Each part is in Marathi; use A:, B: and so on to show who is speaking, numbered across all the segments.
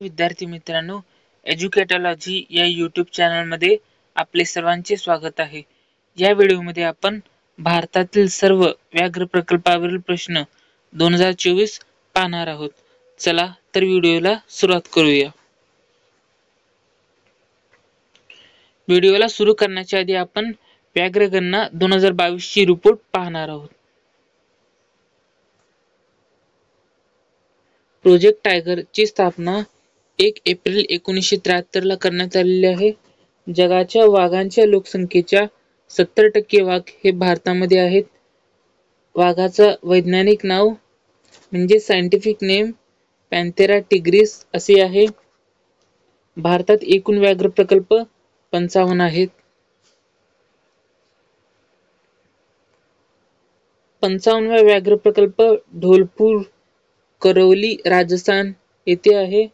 A: विद्यार्थी मित्रांनो, एज्युकेटॉलॉजी या यूट्यूब चॅनलमध्ये आपले सर्वांचे स्वागत आहे. या व्हिडिओमध्ये आपण भारतातील सर्व व्याघ्र प्रकल्पावरील प्रश्न 2024 पाहणार आहोत. चला तर व्हिडिओला सुरुवात करूया. व्हिडिओला सुरू करण्याच्या आधी आपण व्याघ्र गणना 2022 ची रिपोर्ट पाहणार आहोत. प्रोजेक्ट टायगर ची स्थापना 1 एप्रिल 1973 ला करण्यात आलेली आहे. जगाच्या वाघांच्या लोकसंख्येच्या 70% वाघ हे भारतामध्ये आहेत. वाघाचं वैज्ञानिक नाव म्हणजे सायंटिफिक नेम पॅन्थेरा टिग्रिस असे आहे. भारतात एकूण व्याघ्र प्रकल्प 55 आहेत. 55वा व्याघ्र प्रकल्प ढोलपूर करौली राजस्थान येथे आहे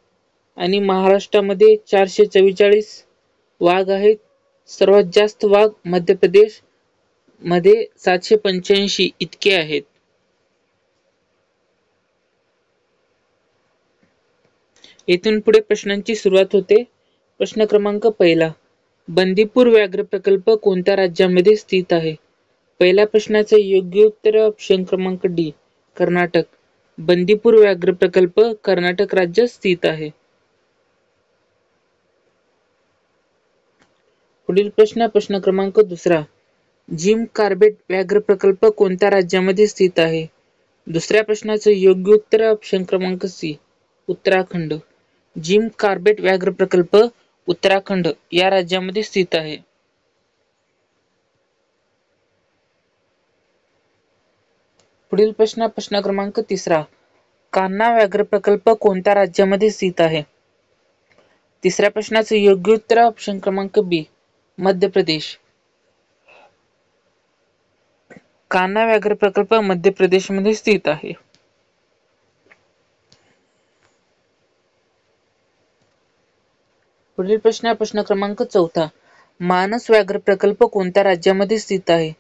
A: आणि महाराष्ट्रामध्ये 444 वाघ आहेत. सर्वात जास्त वाघ मध्य प्रदेश मध्ये 785 इतके आहेत. येथून पुढे प्रश्नांची सुरुवात होते. प्रश्न क्रमांक 1, बंदीपूर व्याघ्र प्रकल्प कोणत्या राज्यामध्ये स्थित आहे? पहिल्या प्रश्नाचे योग्य उत्तर ऑप्शन क्रमांक डी कर्नाटक. बंदीपूर व्याघ्र प्रकल्प कर्नाटक राज्यात स्थित आहे. पुढील प्रश्न क्रमांक 2, जिम कॉर्बेट व्याघ्र प्रकल्प कोणत्या राज्यामध्ये स्थित आहे? दुसऱ्या प्रश्नाचे योग्य उत्तर ऑप्शन क्रमांक सी उत्तराखंड. जिम कॉर्बेट व्याघ्र प्रकल्प उत्तराखंड या राज्यामध्ये स्थित आहे. पुढील प्रश्न क्रमांक 3, कान्हा व्याघ्र प्रकल्प कोणत्या राज्यामध्ये स्थित आहे? तिसऱ्या प्रश्नाचे योग्य उत्तर ऑप्शन क्रमांक बी मध्य प्रदेश. कान्हा व्याघ्र प्रकल्प मध्य प्रदेश मध्ये स्थित आहे. पुढील प्रश्न क्रमांक 4, मानस व्याघ्र प्रकल्प कोणत्या राज्यामध्ये स्थित आहे?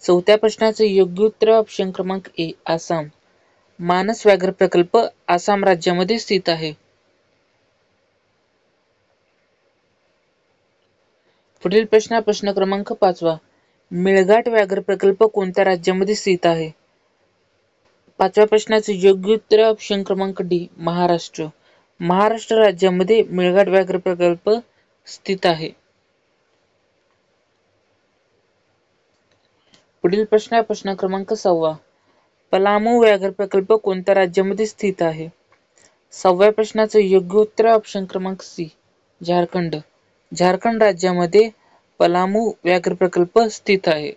A: चौथ्या प्रश्नाचे योग्य उत्तर ऑप्शन क्रमांक ए आसाम. मानस व्याघ्र प्रकल्प आसाम राज्यामध्ये स्थित आहे. पुढील प्रश्न क्रमांक 5, मेळघाट व्याघ्र प्रकल्प कोणत्या राज्यामध्ये स्थित आहे? पाचव्या प्रश्नाचे योग्य उत्तर ऑप्शन क्रमांक डी महाराष्ट्र. महाराष्ट्र राज्यामध्ये मेळघाट व्याघ्र प्रकल्प स्थित आहे. पुढील प्रश्न क्रमांक 6, पलामू व्याघ्र प्रकल्प कोणत्या राज्यामध्ये स्थित आहे? 6व्या प्रश्नाचे योग्य उत्तर ऑप्शन क्रमांक सी झारखंड. झारखंड राज्यामध्ये पलामू व्याघ्र प्रकल्प स्थित आहे.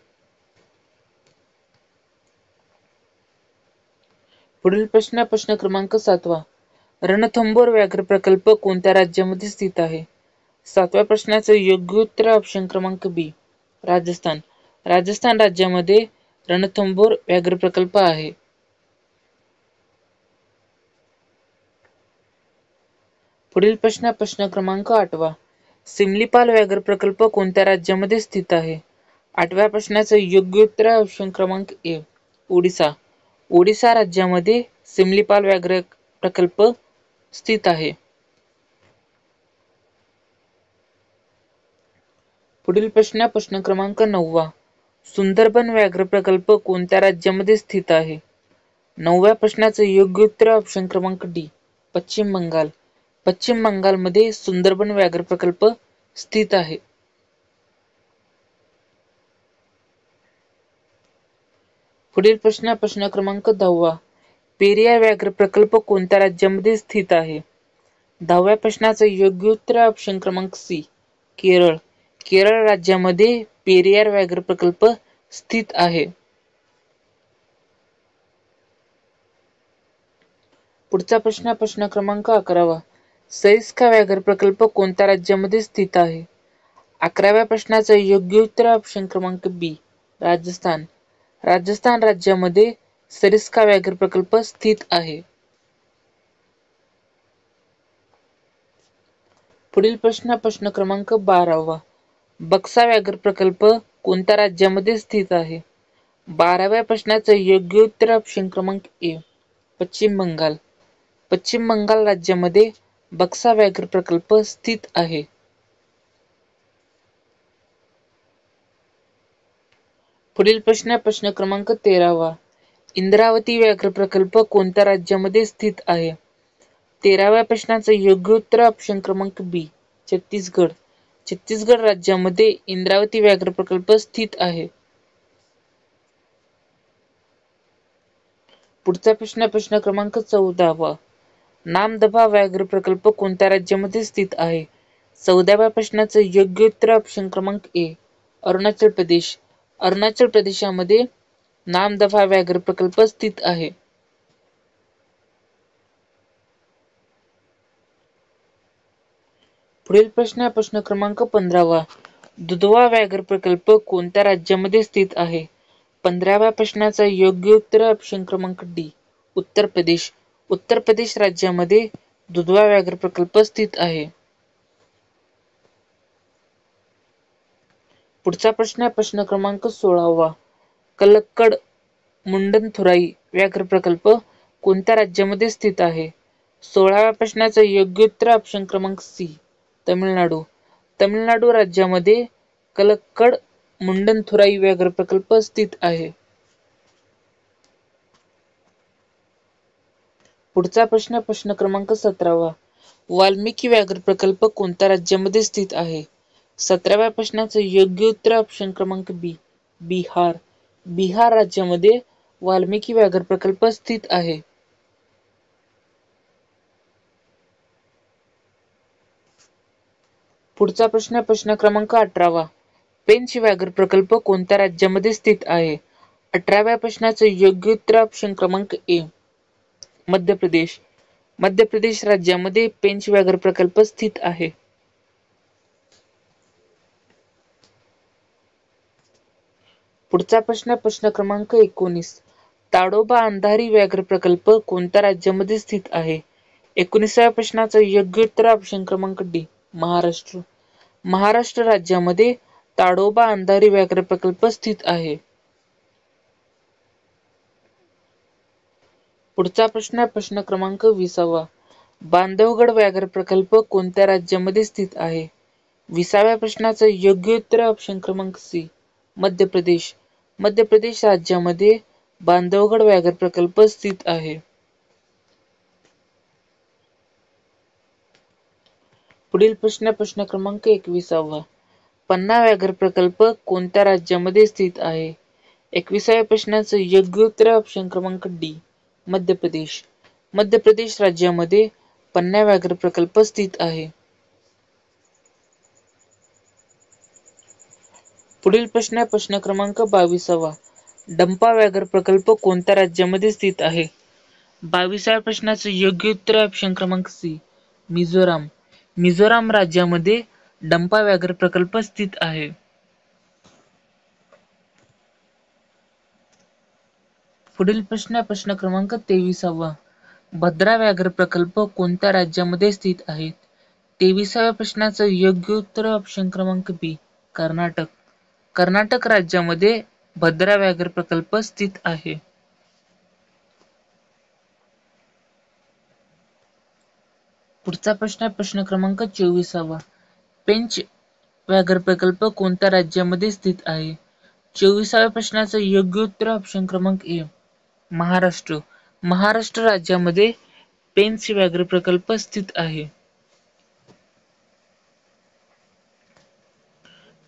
A: पुढील प्रश्न क्रमांक 7, रणथंबोर व्याघ्र प्रकल्प कोणत्या राज्यामध्ये स्थित आहे? 7व्या प्रश्नाचे योग्य उत्तर ऑप्शन क्रमांक बी राजस्थान. राजस्थान राज्यामध्ये रणथंबोर व्याघ्र प्रकल्प आहे. पुढील प्रश्न क्रमांक 8, सिमलीपाल व्याघ्र प्रकल्प कोणत्या राज्यामध्ये स्थित आहे? 8व्या प्रश्नाचे योग्य उत्तर ऑप्शन क्रमांक ए ओडिसा. ओडिसा राज्यामध्ये सिमलीपाल व्याघ्र प्रकल्प स्थित आहे. पुढील प्रश्न क्रमांक 9, सुंदरबन व्याघ्र प्रकल्प कोणत्या राज्यामध्ये स्थित आहे? 9व्या प्रश्नाचे योग्य उत्तर ऑप्शन क्रमांक डी पश्चिम बंगाल. पश्चिम बंगालमध्ये सुंदरबन व्याघ्र प्रकल्प स्थित आहे. पुढील प्रश्न क्रमांक 10, पेरियार व्याघ्र प्रकल्प कोणत्या राज्यामध्ये स्थित आहे? 10व्या प्रश्नाचे योग्य उत्तर ऑप्शन क्रमांक सी केरळ. केरळ राज्यामध्ये पेरियार व्याघ्र प्रकल्प स्थित आहे. पुढचा प्रश्न क्रमांक 11, सरिस्का व्याघ्र प्रकल्प कोणत्या राज्यामध्ये स्थित आहे? 11व्या प्रश्नाचे योग्य उत्तर ऑप्शन क्रमांक बी राजस्थान. राजस्थान राज्यामध्ये सरिस्का व्याघ्र प्रकल्प स्थित आहे. पुढील प्रश्न क्रमांक 12, बक्सा व्याघ्र प्रकल्प कोणत्या राज्यामध्ये स्थित आहे? 12व्या प्रश्नाचे योग्य उत्तर ऑप्शन क्रमांक ए पश्चिम बंगाल. पश्चिम बंगाल राज्यामध्ये बक्सा व्याघ्र प्रकल्प स्थित आहे? पुढील प्रश्न क्रमांक 13वा. इंद्रावती व्याघ्र प्रकल्प कोणत्या राज्यामध्ये स्थित आहे? 13व्या प्रश्नाचं योग्य उत्तर ऑप्शन क्रमांक बी, छत्तीसगड. छत्तीसगड राज्यामध्ये इंद्रावती व्याघ्र प्रकल्प स्थित आहे. पुढचा प्रश्न क्रमांक 14वा. नामदफा व्याघ्र प्रकल्प कोणत्या राज्यामध्ये स्थित आहे? 14व्या प्रश्नाचं योग्य उत्तर ऑप्शन क्रमांक ए, अरुणाचल प्रदेश. अरुणाचल प्रदेशामध्ये नामदफा व्याघ्र प्रकल्प स्थित आहे. पुढील प्रश्न क्रमांक 15वा. दुधवा व्याघ्र प्रकल्प कोणत्या राज्यामध्ये स्थित आहे? 15व्या प्रश्नाचा योग्य उत्तर ऑप्शन क्रमांक डी, उत्तर प्रदेश. उत्तर प्रदेश राज्यामध्ये दुधवा व्याघ्र प्रकल्प स्थित आहे. पुढचा प्रश्न क्रमांक 16वा. कलक्कड मुंडनथुराई व्याघ्र प्रकल्प कोणत्या राज्यामध्ये स्थित आहे? 16व्या प्रश्नाचं योग्य उत्तर ऑप्शन क्रमांक सी, तमिळनाडू. तमिळनाडू राज्यामध्ये कलक्कड मुंडनथुराई व्याघ्र प्रकल्प स्थित आहे. पुढचा प्रश्न क्रमांक 17वा. वाल्मिकी व्याघ्र प्रकल्प कोणत्या राज्यामध्ये स्थित आहे? 17व्या प्रश्नाचं योग्य उत्तर ऑप्शन क्रमांक बी, बिहार. बिहार राज्यामध्ये वाल्मिकी व्याघ्र प्रकल्प स्थित आहे. पुढचा प्रश्न क्रमांक 18वा. पेंच व्याघ्र प्रकल्प कोणत्या राज्यामध्ये स्थित आहे? 18व्या प्रश्नाचं योग्य उत्तर ऑप्शन क्रमांक ए, मध्य प्रदेश. मध्य प्रदेश राज्यामध्ये पेंच व्याघ्र प्रकल्प स्थित आहे. पुढचा प्रश्न क्रमांक 19. ताडोबा अंधारी व्याघ्र प्रकल्प कोणत्या राज्यामध्ये स्थित आहे? 19व्या प्रश्नाचं योग्य उत्तर ऑप्शन क्रमांक डी, महाराष्ट्र. महाराष्ट्र राज्यामध्ये ताडोबा अंधारी व्याघ्र प्रकल्प स्थित आहे. पुढचा प्रश्न क्रमांक 20वा. बांधवगड व्याघ्र प्रकल्प कोणत्या राज्यामध्ये स्थित आहे? 20व्या प्रश्नाचं योग्य उत्तर ऑप्शन क्रमांक सी, मध्य प्रदेश. मध्य प्रदेश राज्यामध्ये बांधवगड व्याघ्र प्रकल्प स्थित आहे. पुढील प्रश्न क्रमांक 21वा. पन्ना व्याघ्र प्रकल्प कोणत्या राज्यामध्ये स्थित आहे? 21व्या प्रश्नाचं योग्य उत्तर ऑप्शन क्रमांक डी, मध्य प्रदेश. मध्य प्रदेश राज्यामध्ये पन्ना व्याघ्र प्रकल्प स्थित आहे. पुढील प्रश्न क्रमांक 22वा. डंपा व्याघ्र प्रकल्प कोणत्या राज्यामध्ये स्थित आहे? 22व्या प्रश्नाचं योग्य उत्तर ऑप्शन क्रमांक सी, मिझोराम. मिझोराम राज्यामध्ये डंपा व्याघ्र प्रकल्प स्थित आहे. पुढील प्रश्न क्रमांक 23वा. भद्रा व्याघ्र प्रकल्प कोणत्या राज्यामध्ये स्थित आहे? 23व्या प्रश्नाचं योग्य उत्तर ऑप्शन क्रमांक बी, कर्नाटक. कर्नाटक राज्यामध्ये भद्रा व्याघ्र प्रकल्प स्थित आहे. पुढचा प्रश्न क्रमांक 24वा. पेंच व्याघ्र प्रकल्प कोणत्या राज्यामध्ये स्थित आहे? 24व्या प्रश्नाचं योग्य उत्तर ऑप्शन क्रमांक ए, महाराष्ट्र. महाराष्ट्र राज्यामध्ये पेंच व्याघ्र प्रकल्प स्थित आहे.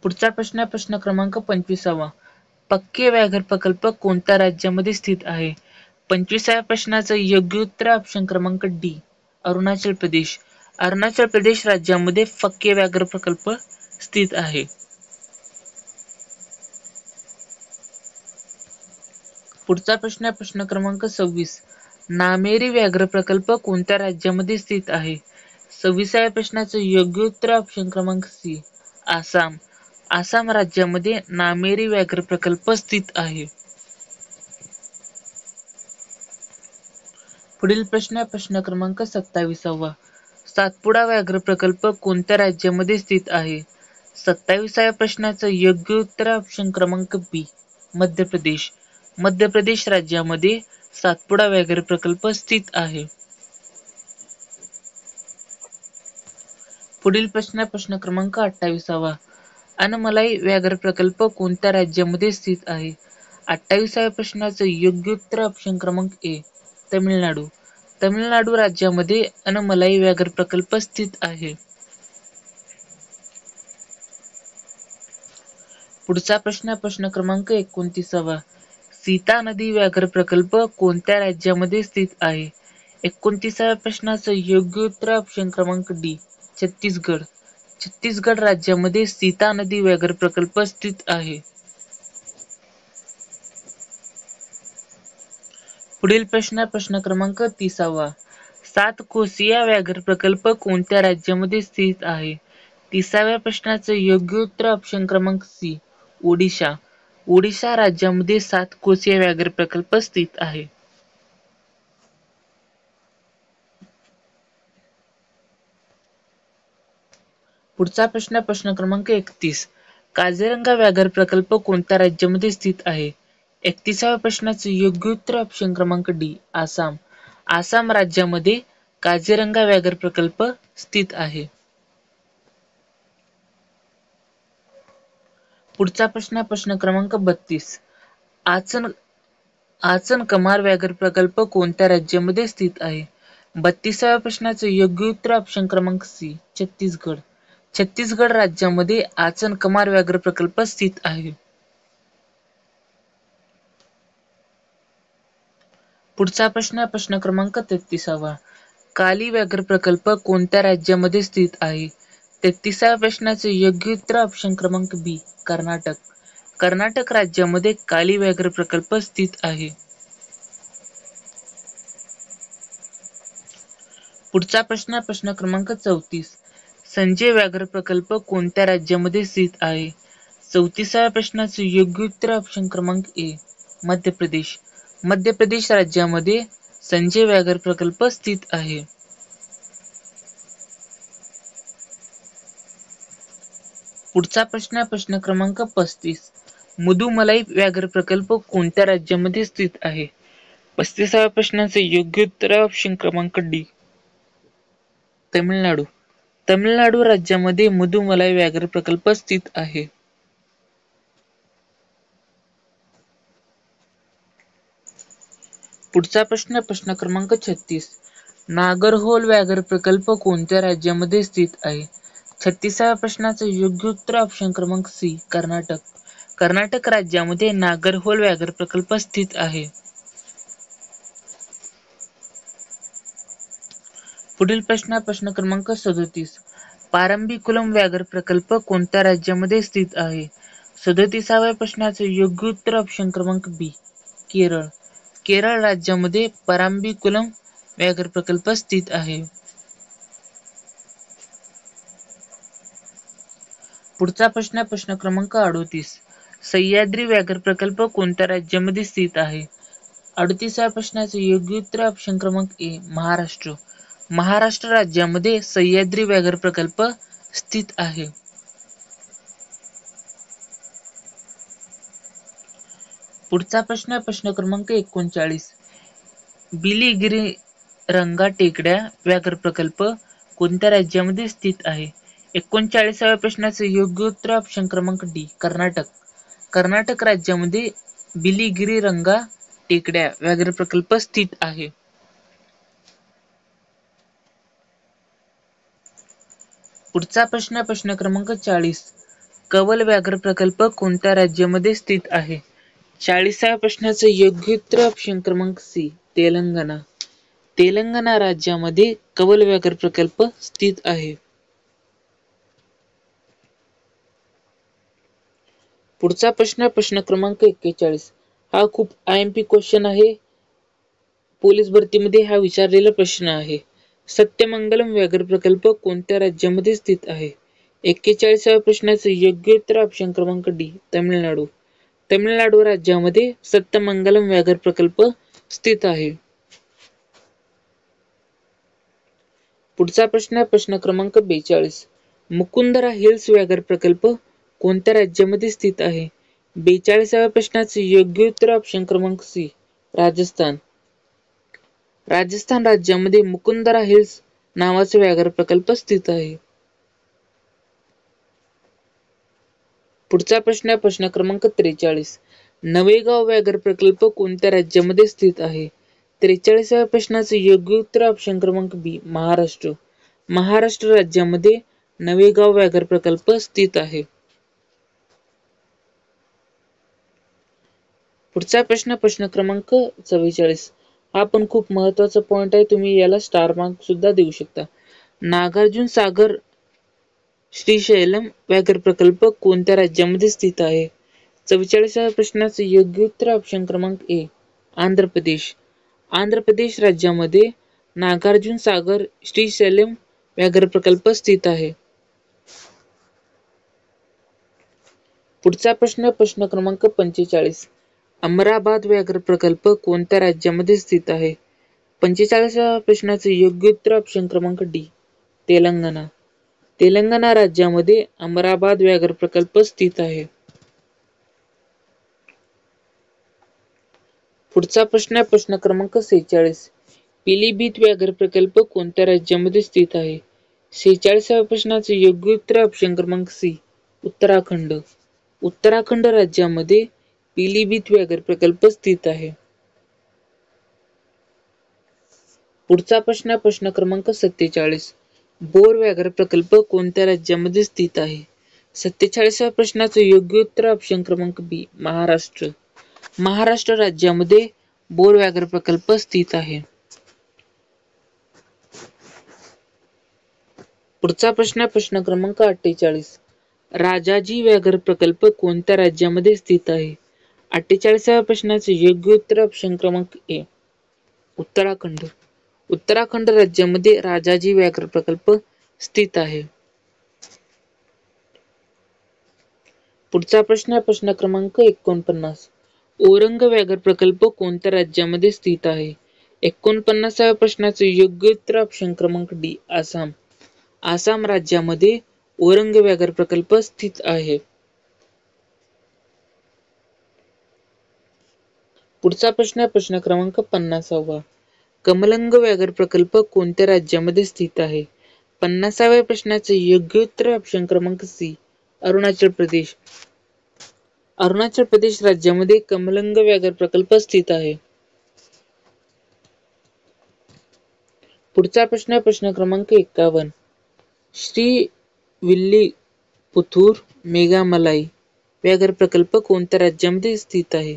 A: पुढचा प्रश्न क्रमांक 25वा. पक्के व्याघ्र प्रकल्प कोणत्या राज्यामध्ये स्थित आहे? 25व्या प्रश्नाचं योग्य उत्तर ऑप्शन क्रमांक डी, अरुणाचल प्रदेश. अरुणाचल प्रदेश राज्यामध्ये पक्के व्याघ्र प्रकल्प स्थित आहे. पुढचा प्रश्न क्रमांक 26. नामेरी व्याघ्र प्रकल्प कोणत्या राज्यामध्ये स्थित आहे? 26व्या प्रश्नाचं योग्य उत्तर ऑप्शन क्रमांक सी, आसाम. आसाम राज्यामध्ये नामेरी व्याघ्र प्रकल्प स्थित आहे. पुढील प्रश्न क्रमांक 27वा. सातपुडा व्याघ्र प्रकल्प कोणत्या राज्यामध्ये स्थित आहे? 27व्या प्रश्नाचं योग्य उत्तर ऑप्शन क्रमांक बी, मध्य प्रदेश. मध्य प्रदेश राज्यामध्ये सातपुडा व्याघ्र प्रकल्प स्थित आहे. पुढील प्रश्न क्रमांक 28वा. अनमलाई व्याघ्र प्रकल्प कोणत्या राज्यामध्ये स्थित आहे? 28व्या प्रश्नाचं योग्य उत्तर ऑप्शन क्रमांक ए, तमिळनाडू. तमिळनाडू राज्यामध्ये अनमलाई व्याघ्र प्रकल्प स्थित आहे. पुढचा प्रश्न क्रमांक 29वा. सीता नदी व्याघ्र प्रकल्प कोणत्या राज्यामध्ये स्थित आहे? 29व्या प्रश्नाचं योग्य उत्तर ऑप्शन क्रमांक डी, छत्तीसगड. छत्तीसगड राज्यामध्ये सीता नदी व्याघ्र प्रकल्प स्थित आहे. पुढील प्रश्न क्रमांक 30वा. 7 कोसिया व्याघ्र प्रकल्प कोणत्या राज्यामध्ये स्थित आहे? 30व्या प्रश्नाचं योग्य उत्तर ऑप्शन क्रमांक सी, ओडिशा. ओडिशा राज्यामध्ये 7 कोसिया व्याघ्र प्रकल्प स्थित आहे. पुढचा प्रश्न क्रमांक 31. काझीरंगा व्याघ्र प्रकल्प कोणत्या राज्यामध्ये स्थित आहे? 31व्या प्रश्नाचं योग्य उत्तर ऑप्शन क्रमांक डी, आसाम. आसाम राज्यामध्ये काझीरंगा व्याघ्र प्रकल्प स्थित आहे. पुढचा प्रश्न क्रमांक 32. आचन कमार व्याघ्र प्रकल्प कोणत्या राज्यामध्ये स्थित आहे? 32व्या प्रश्नाचं योग्य उत्तर ऑप्शन क्रमांक सी, छत्तीसगड. छत्तीसगड राज्यामध्ये आचन कमार व्याघ्र प्रकल्प स्थित आहे. पुढचा प्रश्न क्रमांक 33वा. काली व्याघ्र प्रकल्प कोणत्या राज्यामध्ये स्थित आहे? 33व्या प्रश्नाचे योग्य उत्तर ऑप्शन क्रमांक बी, कर्नाटक. कर्नाटक राज्यामध्ये काली व्याघ्र प्रकल्प स्थित आहे. पुढचा प्रश्न क्रमांक 34. संजय व्याघ्र प्रकल्प कोणत्या राज्यामध्ये स्थित आहे? 34व्या प्रश्नाचे योग्य उत्तर ऑप्शन क्रमांक ए, मध्य प्रदेश. मध्य प्रदेश राज्यामध्ये संजय व्याघ्र प्रकल्प स्थित आहे. पुढचा प्रश्न क्रमांक 35. मुदुमलाई व्याघ्र प्रकल्प कोणत्या राज्यामध्ये स्थित आहे? 35व्या प्रश्नाचे योग्य उत्तर ऑप्शन क्रमांक डी, तमिळनाडू. तमिळनाडू राज्यामध्ये मुदुमलाई व्याघ्र प्रकल्प स्थित आहे. पुढचा प्रश्न क्रमांक 36. नागरहोल व्याघ्र प्रकल्प कोणत्या राज्यामध्ये स्थित आहे? 36व्या प्रश्नाचं योग्य उत्तर ऑप्शन क्रमांक सी, कर्नाटक. कर्नाटक राज्यामध्ये नागरहोल व्याघ्र प्रकल्प स्थित आहे. पुढील प्रश्न क्रमांक 37. पारंबीकुलम व्याघ्र प्रकल्प कोणत्या राज्यामध्ये स्थित आहे? 37व्या प्रश्नाचं योग्य उत्तर ऑप्शन क्रमांक बी, केरळ. केरळ राज्यामध्ये पारंबीकुलम व्याघ्र प्रकल्प स्थित आहे. पुढचा प्रश्न क्रमांक 38. सह्याद्री व्याघ्र प्रकल्प कोणत्या राज्यामध्ये स्थित आहे? 38व्या प्रश्नाचे योग्य उत्तर ऑप्शन क्रमांक ए, महाराष्ट्र. महाराष्ट्र राज्यामध्ये सह्याद्री व्याघ्र प्रकल्प स्थित आहे. पुढचा प्रश्न क्रमांक 39. बिलिगिरीरंगा टेकड्या व्याघ्र प्रकल्प कोणत्या राज्यामध्ये स्थित आहे? 39व्या प्रश्नाचे योग्य उत्तर ऑप्शन क्रमांक डी, कर्नाटक. कर्नाटक राज्यामध्ये बिलिगिरीरंगा टेकड्या व्याघ्र प्रकल्प स्थित आहे. पुढचा प्रश्न क्रमांक 40. कवल व्याघ्र प्रकल्प कोणत्या राज्यामध्ये स्थित आहे? 40व्या प्रश्नाचे योग्य उत्तर ऑप्शन क्रमांक सी, तेलंगणा. तेलंगणा राज्यामध्ये कवल व्याघ्र प्रकल्प स्थित आहे. पुढचा प्रश्न क्रमांक 41. हा खूप IMP क्वेश्चन आहे. पोलीस भरतीमध्ये हा विचारलेला प्रश्न आहे. सत्यमंगलम व्याघ्र प्रकल्प कोणत्या राज्यामध्ये स्थित आहे? 41व्या प्रश्नाचे योग्य उत्तर ऑप्शन क्रमांक डी, तमिळनाडू. तमिळनाडू राज्यामध्ये सत्यमंगलम व्याघ्र प्रकल्प स्थित आहे. पुढचा प्रश्न क्रमांक 42. मुकुंदरा हिल्स व्याघ्र प्रकल्प कोणत्या राज्यामध्ये स्थित आहे? 42व्या प्रश्नाचे योग्य उत्तर ऑप्शन क्रमांक सी, राजस्थान. राजस्थान राज्यामध्ये मुकुंदरा हिल्स नावाचे व्याघ्र प्रकल्प स्थित आहे. पुढचा प्रश्न आहे प्रश्न क्रमांक 43. नवेगाव व्याघ्र प्रकल्प कोणत्या राज्यामध्ये स्थित आहे? 43व्या प्रश्नाचे योग्य उत्तर ऑप्शन क्रमांक बी महाराष्ट्र. महाराष्ट्र राज्यामध्ये नवेगाव व्याघ्र प्रकल्प स्थित आहे. पुढचा प्रश्न प्रश्न क्रमांक 44. हा पण खूप महत्वाचा पॉइंट आहे, तुम्ही याला स्टार मार्क सुद्धा देऊ शकता. नागार्जुन सागर श्रीशैलम व्याघ्र प्रकल्प कोणत्या राज्यामध्ये स्थित आहे? 44व्या प्रश्नाचे योग्य उत्तर ऑप्शन क्रमांक ए आंध्र प्रदेश. आंध्र प्रदेश राज्यामध्ये नागार्जुन सागर श्रीशैलम व्याघ्र प्रकल्प स्थित आहे. पुढचा प्रश्न प्रश्न क्रमांक 45. अमराबाद व्याघ्र प्रकल्प कोणत्या राज्यामध्ये स्थित आहे? 45व्या प्रश्नाचे योग्य उत्तर ऑप्शन क्रमांक डी तेलंगणा. तेलंगणा राज्यामध्ये अमराबाद व्याघ्र प्रकल्प स्थित आहे. पुढचा प्रश्न आहे प्रश्न क्रमांक 46. पिलीभीत व्याघ्र प्रकल्प कोणत्या राज्यामध्ये स्थित आहे? 46व्या प्रश्नाचे योग्य उत्तर ऑप्शन क्रमांक सी उत्तराखंड. उत्तराखंड राज्यामध्ये पिलीभीत व्याघ्र प्रकल्प स्थित आहे. पुढचा प्रश्न प्रश्न क्रमांक 47. बोर व्याघ्र प्रकल्प कोणत्या राज्यामध्ये स्थित आहे? 47व्या प्रश्नाचे योग्य उत्तर ऑप्शन क्रमांक बी महाराष्ट्र. महाराष्ट्र राज्यामध्ये बोर व्याघ्र प्रकल्प स्थित आहे. पुढचा प्रश्न प्रश्न क्रमांक 48. राजाजी व्याघ्र प्रकल्प कोणत्या राज्यामध्ये स्थित आहे? 48व्या प्रश्नाचे योग्य उत्तर ऑप्शन क्रमांक ए उत्तराखंड. उत्तराखंड राज्यामध्ये राजाजी व्याघ्र प्रकल्प स्थित आहे. पुढचा प्रश्न प्रश्न क्रमांक 49. औरंग व्याघ्र प्रकल्प कोणत्या राज्यामध्ये स्थित आहे? 49व्या प्रश्नाचे योग्य उत्तर ऑप्शन क्रमांक डी आसाम. आसाम राज्यामध्ये औरंग व्याघ्र प्रकल्प स्थित आहे. पुढचा प्रश्न प्रश्न क्रमांक 50. कमलंग व्याघ्र प्रकल्प कोणत्या राज्यामध्ये स्थित आहे? 50व्या प्रश्नाचे योग्य उत्तर ऑप्शन क्रमांक सी अरुणाचल प्रदेश. अरुणाचल प्रदेश राज्यामध्ये कमलंग व्याघ्र प्रकल्प स्थित आहे. पुढचा प्रश्न प्रश्न क्रमांक 51. श्री विल्ली पुथूर मेघामलाई व्याघ्र प्रकल्प कोणत्या राज्यामध्ये स्थित आहे?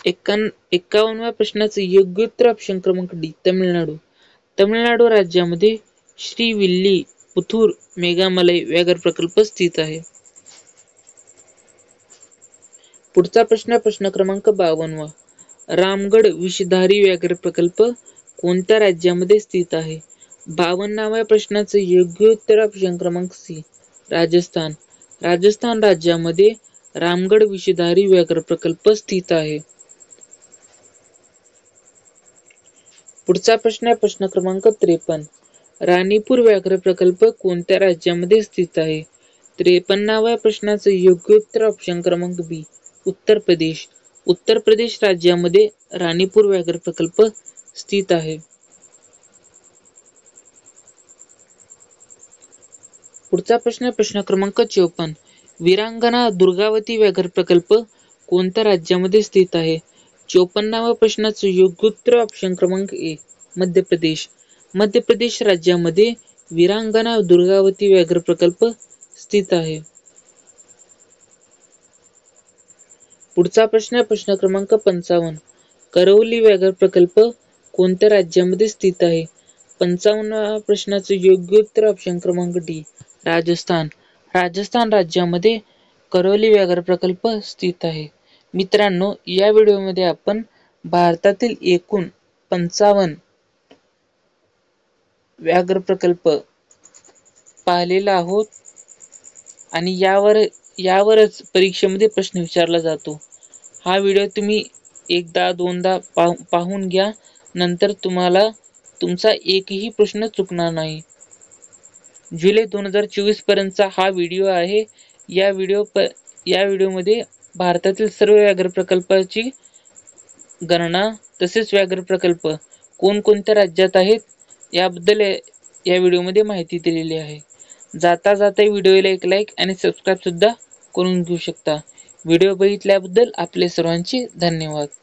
A: 51व्या प्रश्नाचे योग्य उत्तर ऑप्शन क्रमांक डी तमिळनाडू. तमिळनाडू राज्यामध्ये श्री विल्ली पुथूर मेघामलाई व्याघ्र प्रकल्प स्थित आहे. पुढचा प्रश्न प्रश्न क्रमांक 52. रामगड विषधारी व्याघ्र प्रकल्प कोणत्या राज्यामध्ये स्थित आहे? 52व्या प्रश्नाचे योग्य उत्तर ऑप्शन क्रमांक सी राजस्थान. राजस्थान राज्यामध्ये रामगड विषधारी व्याघ्र प्रकल्प स्थित आहे. पुढचा प्रश्न प्रश्न क्रमांक 53. राणीपूर व्याघ्र प्रकल्प कोणत्या राज्यामध्ये स्थित आहे? 53व्या प्रश्नाचे योग्य उत्तर ऑप्शन क्रमांक बी उत्तर प्रदेश. उत्तर प्रदेश राज्यामध्ये राणीपूर व्याघ्र प्रकल्प स्थित आहे. पुढचा प्रश्न प्रश्न क्रमांक 54. वीरांगना दुर्गावती व्याघ्र प्रकल्प कोणत्या राज्यामध्ये स्थित आहे? 54व्या प्रश्नाचे योग्य उत्तर ऑप्शन क्रमांक ए मध्य प्रदेश. मध्य प्रदेश राज्यामध्ये वीरांगना दुर्गावती व्याघ्र प्रकल्प स्थित आहे. पुढचा प्रश्न प्रश्न क्रमांक 55. करौली व्याघ्र प्रकल्प कोणत्या राज्यामध्ये स्थित आहे? 55व्या प्रश्नाचे योग्य उत्तर ऑप्शन क्रमांक डी राजस्थान. राजस्थान राज्यामध्ये करौली व्याघ्र प्रकल्प स्थित आहे. मित्रांनो, या व्हिडिओमध्ये आपण भारतातील एकूण 55 व्याघ्र प्रकल्प पाहिलेला आहोत आणि यावरच परीक्षेमध्ये प्रश्न विचारला जातो. हा व्हिडिओ तुम्ही एकदा दोनदा पाहून घ्या, नंतर तुम्हाला तुमचा एकही प्रश्न चुकणार नाही. जुलै 2024 पर्यंतचा हा व्हिडिओ आहे. या व्हिडिओमध्ये भारतातील सर्व व्याघ्र प्रकल्पाची गणना तसेच व्याघ्र प्रकल्प कोणकोणत्या राज्यात आहेत याबद्दल या व्हिडिओमध्ये माहिती दिलेली आहे. जाता व्हिडिओला एक लाईक आणि सबस्क्राईब सुद्धा करून घेऊ शकता. व्हिडिओ बघितल्याबद्दल आपले सर्वांचे धन्यवाद.